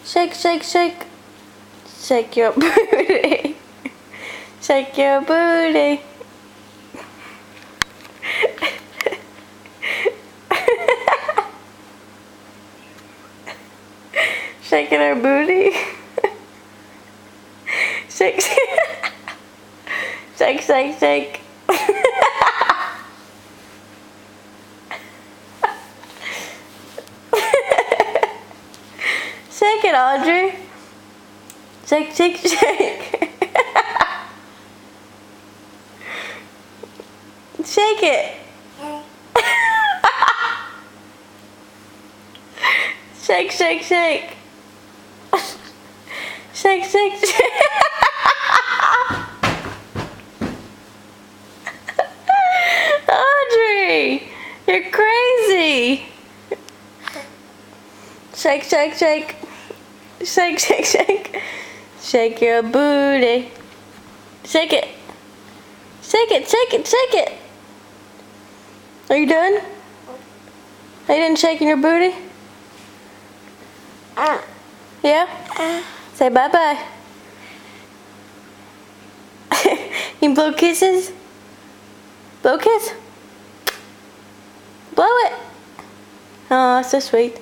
Shake, shake, shake. Shake your booty. Shake your booty. Shaking her booty. Shake, shake, shake, shake. Shake it, Audrey. Shake, shake, shake. Shake it. Shake, shake, shake. Shake, shake, shake. Audrey, you're crazy. Shake, shake, shake. Shake, shake, shake. Shake your booty. Shake it. Shake it, shake it, shake it. Are you done? Are you done shaking your booty? Yeah? Say bye-bye. You blow kisses? Blow a kiss? Blow it. Oh, so sweet.